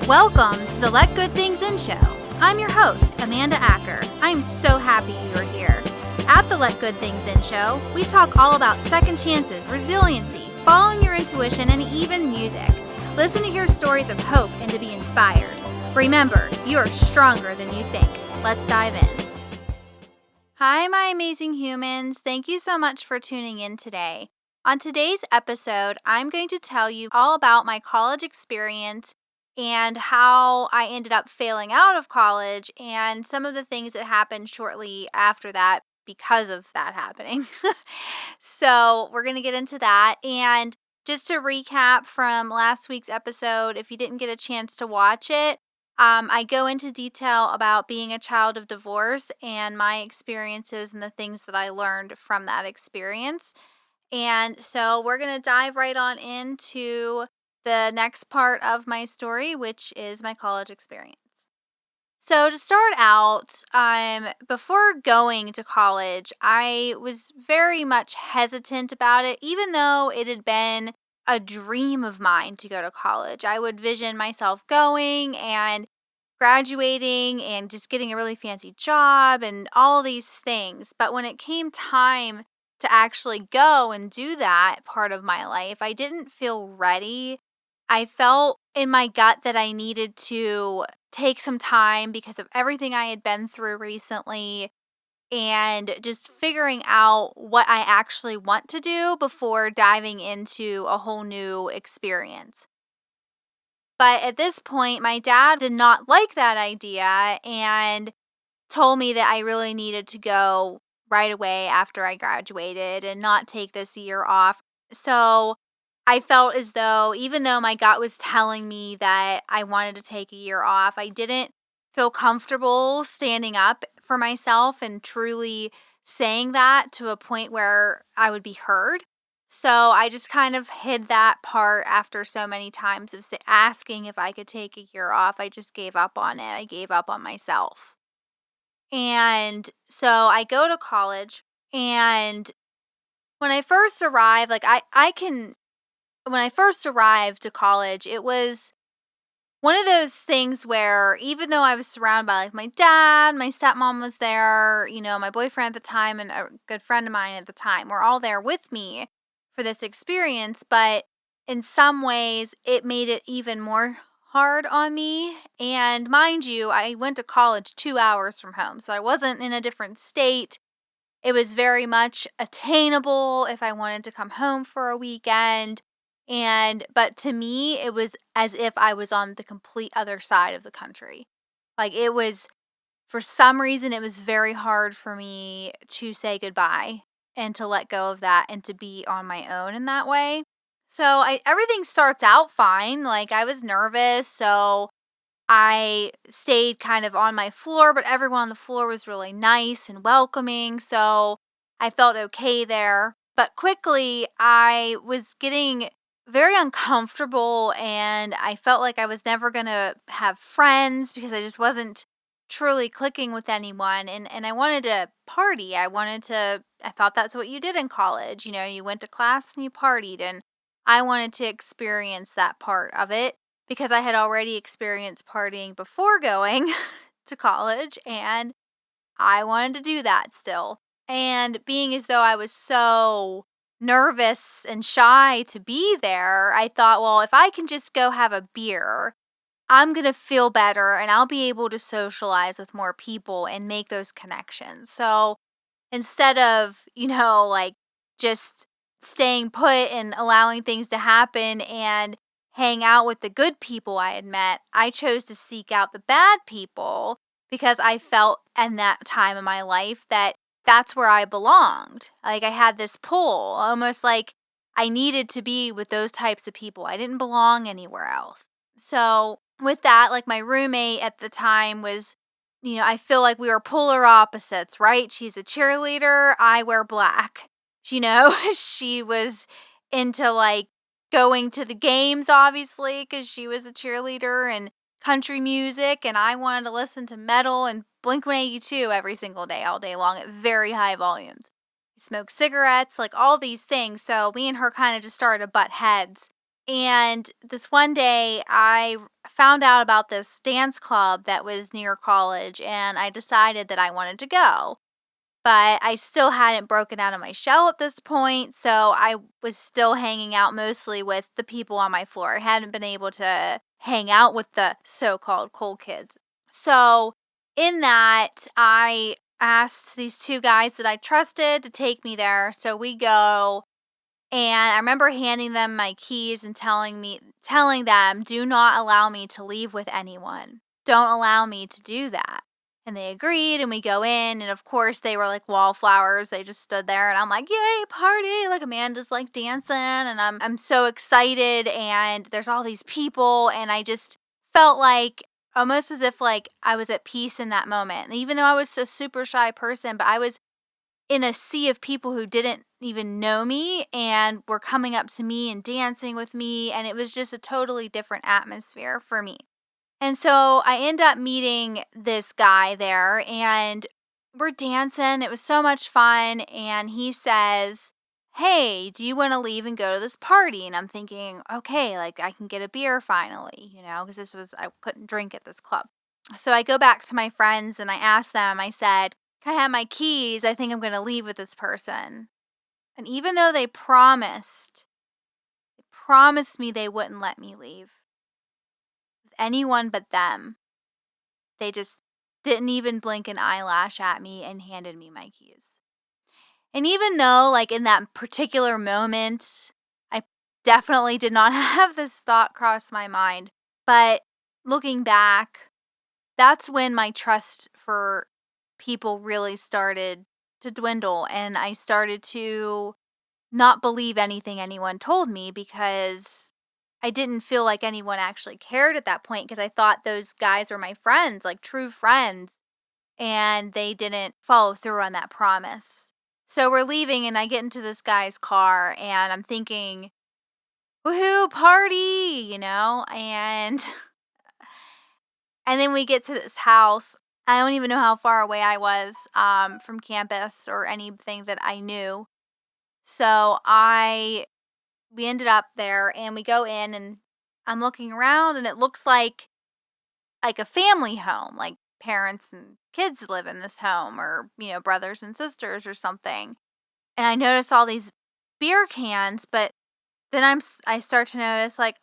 Welcome to the Let Good Things In show. I'm your host, Amanda Acker. I'm so happy you're here. At the Let Good Things In show, we talk all about second chances, resiliency, following your intuition, and even music. Listen to hear stories of hope and to be inspired. Remember, you are stronger than you think. Let's dive in. Hi, my amazing humans. Thank you so much for tuning in today. On today's episode, I'm going to tell you all about my college experience and how I ended up failing out of college and some of the things that happened shortly after that because of that happening. So, we're going to get into that. And just to recap from last week's episode, if you didn't get a chance to watch it, I go into detail about being a child of divorce and my experiences and the things that I learned from that experience. And so we're going to dive right on into the next part of my story, which is my college experience. So to start out, before going to college, I was very much hesitant about it, even though it had been a dream of mine to go to college. I would vision myself going and graduating and just getting a really fancy job and all these things. But when it came time to actually go and do that part of my life, I didn't feel ready. I felt in my gut that I needed to take some time because of everything I had been through recently and just figuring out what I actually want to do before diving into a whole new experience. But at this point, my dad did not like that idea and told me that I really needed to go right away after I graduated and not take this year off. So I felt as though, even though my gut was telling me that I wanted to take a year off, I didn't feel comfortable standing up for myself and truly saying that to a point where I would be heard. So I just kind of hid that part after so many times of asking if I could take a year off. I just gave up on it. I gave up on myself. And so I go to college, and when I first arrived, when I first arrived to college, it was one of those things where even though I was surrounded by my dad, my stepmom was there, my boyfriend at the time and a good friend of mine at the time were all there with me for this experience, but in some ways it made it even more hard on me. And mind you, I went to college 2 hours from home, so I wasn't in a different state. It was very much attainable if I wanted to come home for a weekend. But to me, it was as if I was on the complete other side of the country. For some reason, it was very hard for me to say goodbye and to let go of that and to be on my own in that way. So everything starts out fine. I was nervous, so I stayed kind of on my floor, but everyone on the floor was really nice and welcoming, so I felt okay there. But quickly, I was getting very uncomfortable, and I felt like I was never going to have friends because I just wasn't truly clicking with anyone, and I wanted to party. I thought that's what you did in college. You went to class and you partied, and I wanted to experience that part of it because I had already experienced partying before going to college, and I wanted to do that still. And being as though I was so nervous and shy to be there, I thought, well, if I can just go have a beer, I'm going to feel better and I'll be able to socialize with more people and make those connections. So instead of, just staying put and allowing things to happen and hang out with the good people I had met, I chose to seek out the bad people because I felt in that time of my life that that's where I belonged. I had this pull, almost like I needed to be with those types of people. I didn't belong anywhere else. So with that, my roommate at the time was, I feel like we were polar opposites, right? She's a cheerleader. I wear black. She was into going to the games, obviously, because she was a cheerleader and country music. And I wanted to listen to metal and Blink-182 every single day, all day long at very high volumes. Smoke cigarettes, all these things. So me and her kind of just started to butt heads. And this one day, I found out about this dance club that was near college, and I decided that I wanted to go. But I still hadn't broken out of my shell at this point, so I was still hanging out mostly with the people on my floor. I hadn't been able to hang out with the so-called cool kids. So in that, I asked these two guys that I trusted to take me there. So we go, and I remember handing them my keys and telling them, "Do not allow me to leave with anyone. Don't allow me to do that." And they agreed, and we go in, and of course they were like wallflowers. They just stood there, and I'm like, "Yay, party." Like Amanda's like dancing, and I'm so excited, and there's all these people, and I just felt like almost as if like I was at peace in that moment. And even though I was a super shy person, but I was in a sea of people who didn't even know me and were coming up to me and dancing with me, and it was just a totally different atmosphere for me. And so I end up meeting this guy there, and we're dancing. It was so much fun, and he says, "Hey, do you want to leave and go to this party?" And I'm thinking, okay, like I can get a beer finally, because I couldn't drink at this club. So I go back to my friends and I asked them, I said, "Can I have my keys? I think I'm going to leave with this person." And even though they promised me they wouldn't let me leave with anyone but them, they just didn't even blink an eyelash at me and handed me my keys. And even though, like, in that particular moment, I definitely did not have this thought cross my mind, but looking back, that's when my trust for people really started to dwindle, and I started to not believe anything anyone told me because I didn't feel like anyone actually cared at that point because I thought those guys were my friends, like true friends, and they didn't follow through on that promise. So we're leaving, and I get into this guy's car, and I'm thinking, woohoo, party, and and then we get to this house. I don't even know how far away I was from campus or anything that I knew. So we ended up there, and we go in, and I'm looking around, and it looks like a family home, like parents and kids live in this home, or brothers and sisters or something. And I notice all these beer cans, but then I start to notice like,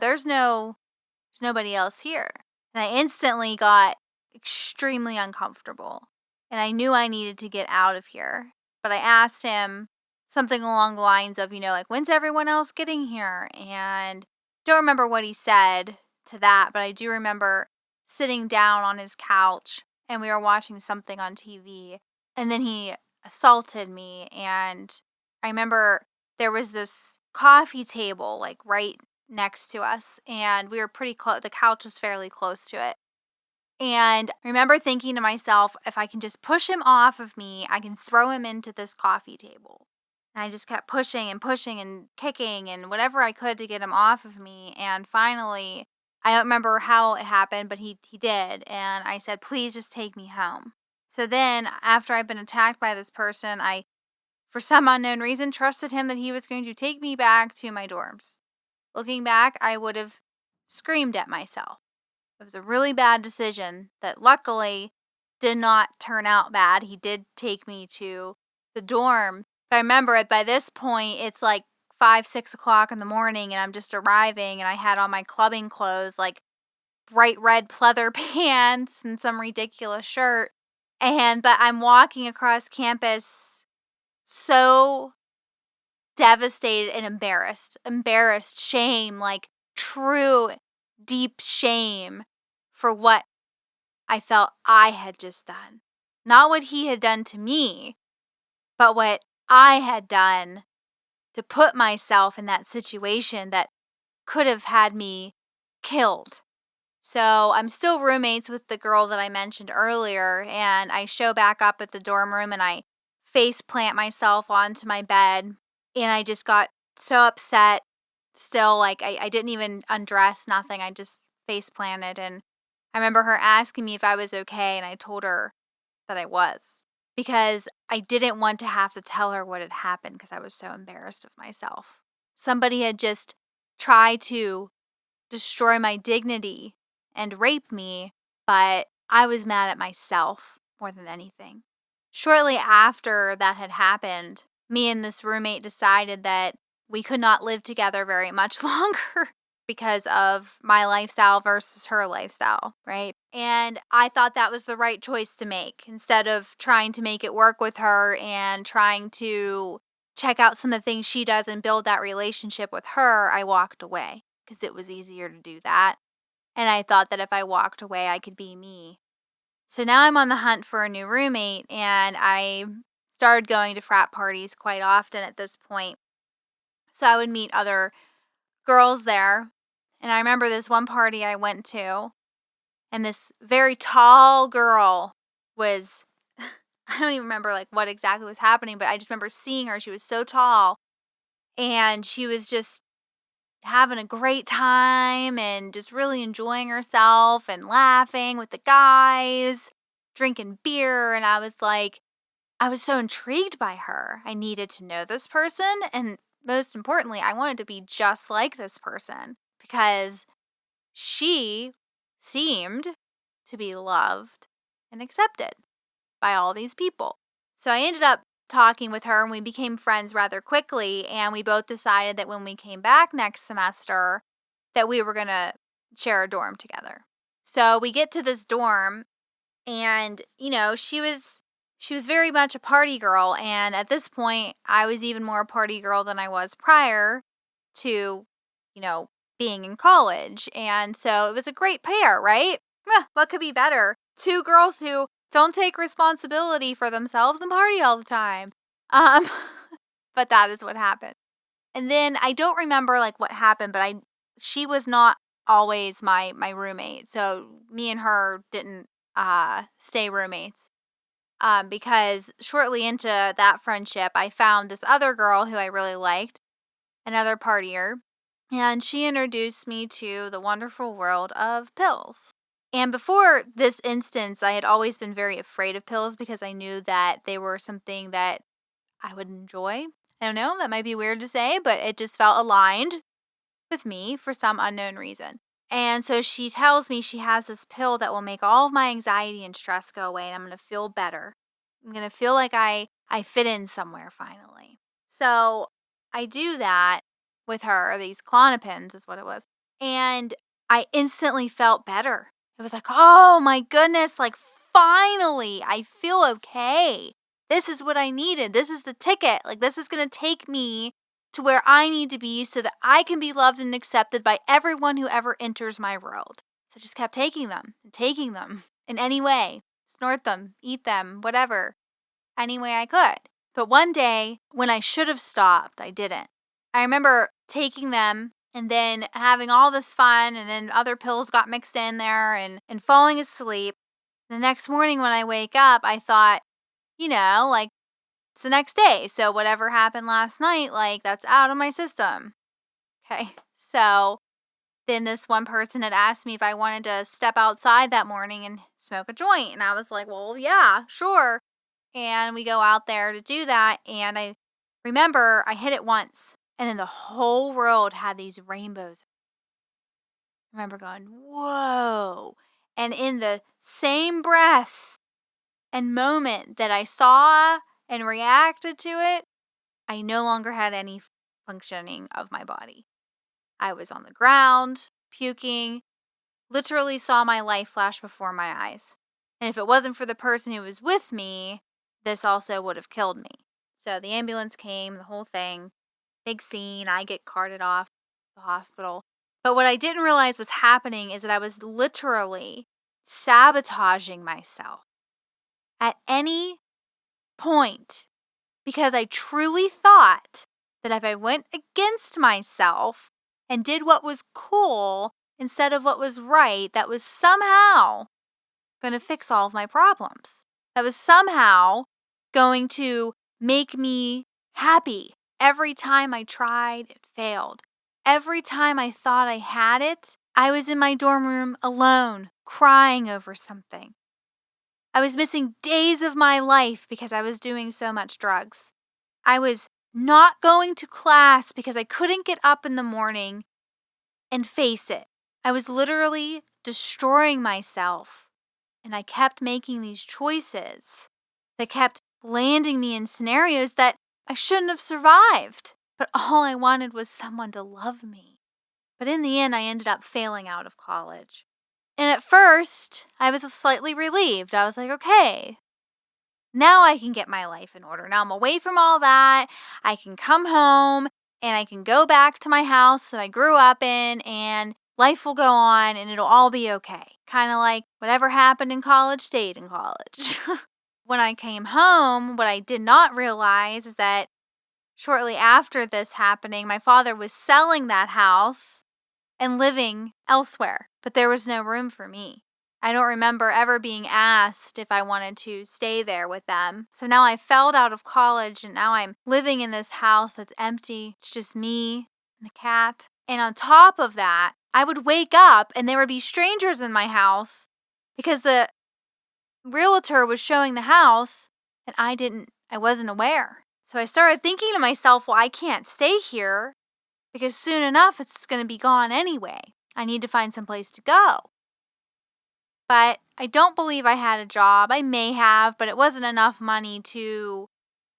there's nobody else here. And I instantly got extremely uncomfortable. And I knew I needed to get out of here. But I asked him something along the lines of, like, when's everyone else getting here? And don't remember what he said to that, but I do remember sitting down on his couch and we were watching something on TV. And then he assaulted me. And I remember there was this coffee table like right next to us, and we were pretty close. The couch was fairly close to it. And I remember thinking to myself, if I can just push him off of me, I can throw him into this coffee table. And I just kept pushing and kicking and whatever I could to get him off of me. And finally, I don't remember how it happened, but he did. And I said, "Please just take me home." So then, after I'd been attacked by this person, I, for some unknown reason, trusted him that he was going to take me back to my dorms. Looking back, I would have screamed at myself. It was a really bad decision that luckily did not turn out bad. He did take me to the dorm. But I remember by this point, it's like 5, 6 o'clock in the morning, and I'm just arriving, and I had on my clubbing clothes, like bright red pleather pants and some ridiculous shirt. But I'm walking across campus so devastated and embarrassed, shame, like true deep shame for what I felt I had just done. Not what he had done to me, but what I had done to put myself in that situation that could have had me killed. So I'm still roommates with the girl that I mentioned earlier, and I show back up at the dorm room and I face plant myself onto my bed, and I just got so upset still, like I didn't even undress, nothing. I just face planted, and I remember her asking me if I was okay, and I told her that I was because I didn't want to have to tell her what had happened because I was so embarrassed of myself. Somebody had just try to destroy my dignity and rape me, but I was mad at myself more than anything. Shortly after that had happened, me and this roommate decided that we could not live together very much longer because of my lifestyle versus her lifestyle, right? And I thought that was the right choice to make. Instead of trying to make it work with her and trying to check out some of the things she does and build that relationship with her, I walked away because it was easier to do that. And I thought that if I walked away, I could be me. So now I'm on the hunt for a new roommate, and I started going to frat parties quite often at this point. So I would meet other girls there. And I remember this one party I went to, and this very tall girl was, I don't even remember like what exactly was happening, but I just remember seeing her. She was so tall, and she was just having a great time and just really enjoying herself and laughing with the guys, drinking beer. And I was like, I was so intrigued by her. I needed to know this person. And most importantly, I wanted to be just like this person because she seemed to be loved and accepted by all these people. So I ended up talking with her, and we became friends rather quickly, and we both decided that when we came back next semester that we were going to share a dorm together. So we get to this dorm, and she was very much a party girl, and at this point I was even more a party girl than I was prior to, being in college. And so it was a great pair, right? What could be better? Two girls who don't take responsibility for themselves and party all the time. Um, but that is what happened. And then I don't remember like what happened, but she was not always my roommate. So me and her didn't stay roommates. Because shortly into that friendship, I found this other girl who I really liked, another partier, and she introduced me to the wonderful world of pills. And before this instance, I had always been very afraid of pills because I knew that they were something that I would enjoy. I don't know, that might be weird to say, but it just felt aligned with me for some unknown reason. And so she tells me she has this pill that will make all of my anxiety and stress go away, and I'm going to feel better. I'm going to feel like I fit in somewhere finally. So I do that with her, these Klonopins is what it was. And I instantly felt better. It was like, oh my goodness, like finally I feel okay. This is what I needed. This is the ticket. Like this is going to take me to where I need to be so that I can be loved and accepted by everyone who ever enters my world. So I just kept taking them in any way. Snort them, eat them, whatever, any way I could. But one day, when I should have stopped, I didn't. I remember taking them and then having all this fun, and then other pills got mixed in there and falling asleep. The next morning when I wake up, I thought, like, it's the next day. So whatever happened last night, like, that's out of my system. Okay. So then this one person had asked me if I wanted to step outside that morning and smoke a joint. And I was like, well, yeah, sure. And we go out there to do that. And I remember I hit it once, and then the whole world had these rainbows. I remember going, whoa. And in the same breath and moment that I saw and reacted to it, I no longer had any functioning of my body. I was on the ground, puking, literally saw my life flash before my eyes. And if it wasn't for the person who was with me, this also would have killed me. So the ambulance came, the whole thing, big scene. I get carted off to the hospital. But what I didn't realize was happening is that I was literally sabotaging myself at any point because I truly thought that if I went against myself and did what was cool instead of what was right, that was somehow going to fix all of my problems. That was somehow going to make me happy. Every time I tried, it failed. Every time I thought I had it, I was in my dorm room alone, crying over something. I was missing days of my life because I was doing so much drugs. I was not going to class because I couldn't get up in the morning and face it. I was literally destroying myself, and I kept making these choices that kept landing me in scenarios that I shouldn't have survived. But all I wanted was someone to love me. But in the end, I ended up failing out of college. And at first, I was slightly relieved. I was like, okay, now I can get my life in order. Now I'm away from all that. I can come home and I can go back to my house that I grew up in, and life will go on and it'll all be okay. Kind of like whatever happened in college stayed in college. When I came home, what I did not realize is that shortly after this happening, my father was selling that house and living elsewhere, but there was no room for me. I don't remember ever being asked if I wanted to stay there with them. So now I failed out of college and now I'm living in this house that's empty. It's just me and the cat. And on top of that, I would wake up and there would be strangers in my house because the realtor was showing the house and I wasn't aware. So I started thinking to myself, well, I can't stay here because soon enough it's going to be gone anyway. I need to find some place to go. But I don't believe I had a job. I may have, but it wasn't enough money to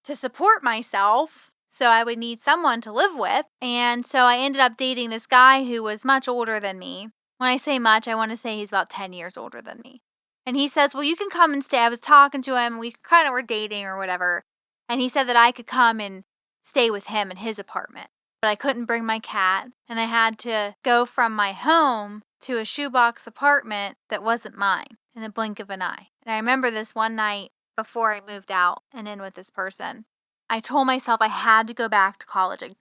support myself. So I would need someone to live with. And so I ended up dating this guy who was much older than me. When I say much, I want to say he's about 10 years older than me. And he says, well, you can come and stay. I was talking to him. We kind of were dating or whatever. And he said that I could come and stay with him in his apartment. But I couldn't bring my cat. And I had to go from my home to a shoebox apartment that wasn't mine in the blink of an eye. And I remember this one night before I moved out and in with this person, I told myself I had to go back to college. I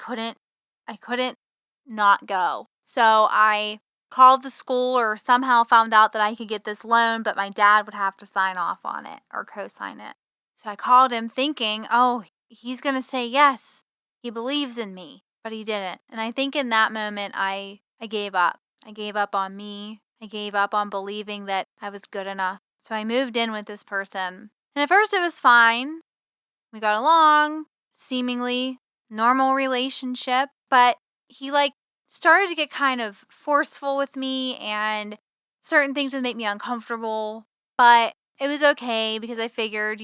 couldn't not go. So I called the school or somehow found out that I could get this loan, but my dad would have to sign off on it or co-sign it. So I called him thinking, oh, he's going to say yes. He believes in me, but he didn't. And I think in that moment, I gave up. I gave up on me. I gave up on believing that I was good enough. So I moved in with this person. And at first it was fine. We got along, seemingly normal relationship, but he started to get kind of forceful with me and certain things would make me uncomfortable, but it was okay because I figured,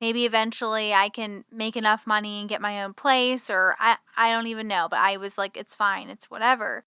maybe eventually I can make enough money and get my own place, or I don't even know, but I was like, it's fine, it's whatever.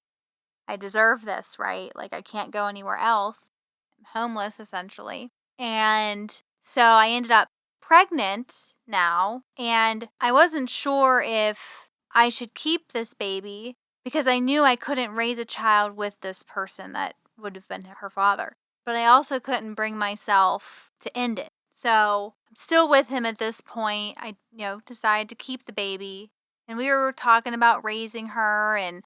I deserve this, right? I can't go anywhere else. I'm homeless, essentially. And so I ended up pregnant now, and I wasn't sure if I should keep this baby because I knew I couldn't raise a child with this person that would have been her father. But I also couldn't bring myself to end it. So I'm still with him at this point. I, decided to keep the baby, and we were talking about raising her, and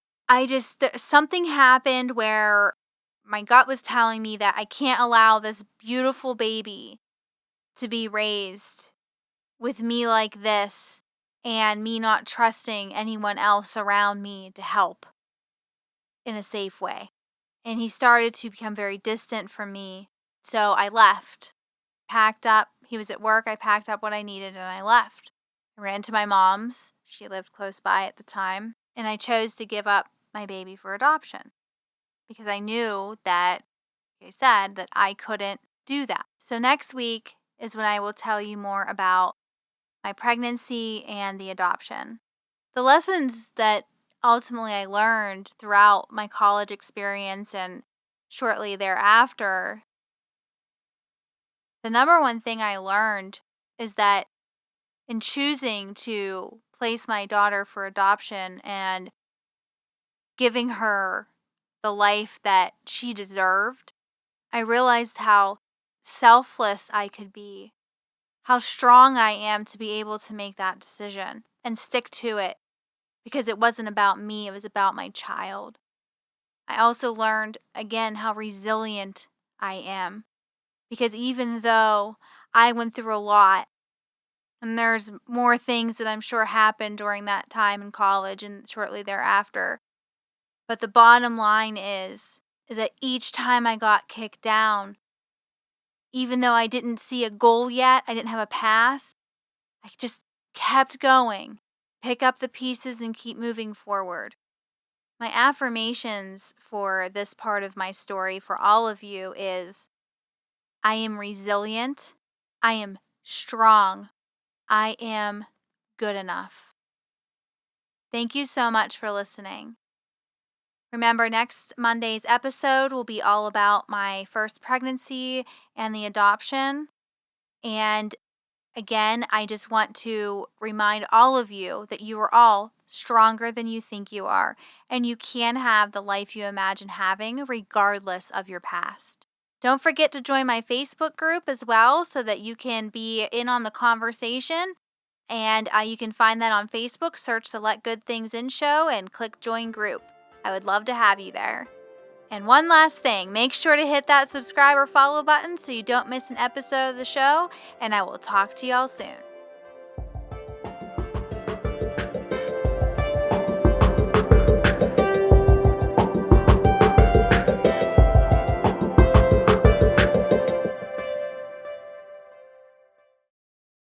something happened where my gut was telling me that I can't allow this beautiful baby to be raised with me like this and me not trusting anyone else around me to help in a safe way. And he started to become very distant from me. So I left, packed up. He was at work. I packed up what I needed and I left. I ran to my mom's. She lived close by at the time. And I chose to give up my baby for adoption because I knew that, like I said, that I couldn't do that. So next week is when I will tell you more about my pregnancy and the adoption. The lessons that ultimately I learned throughout my college experience and shortly thereafter, the number one thing I learned is that in choosing to place my daughter for adoption and giving her the life that she deserved, I realized how selfless I could be, how strong I am to be able to make that decision and stick to it because it wasn't about me, it was about my child. I also learned, again, how resilient I am because even though I went through a lot, and there's more things that I'm sure happened during that time in college and shortly thereafter, but the bottom line is that each time I got kicked down, even though I didn't see a goal yet, I didn't have a path, I just kept going, pick up the pieces and keep moving forward. My affirmations for this part of my story for all of you is I am resilient. I am strong. I am good enough. Thank you so much for listening. Remember, next Monday's episode will be all about my first pregnancy and the adoption. And again, I just want to remind all of you that you are all stronger than you think you are, and you can have the life you imagine having regardless of your past. Don't forget to join my Facebook group as well so that you can be in on the conversation. And you can find that on Facebook. Search the Let Good Things In show and click join group. I would love to have you there. And one last thing, make sure to hit that subscribe or follow button so you don't miss an episode of the show, and I will talk to y'all soon.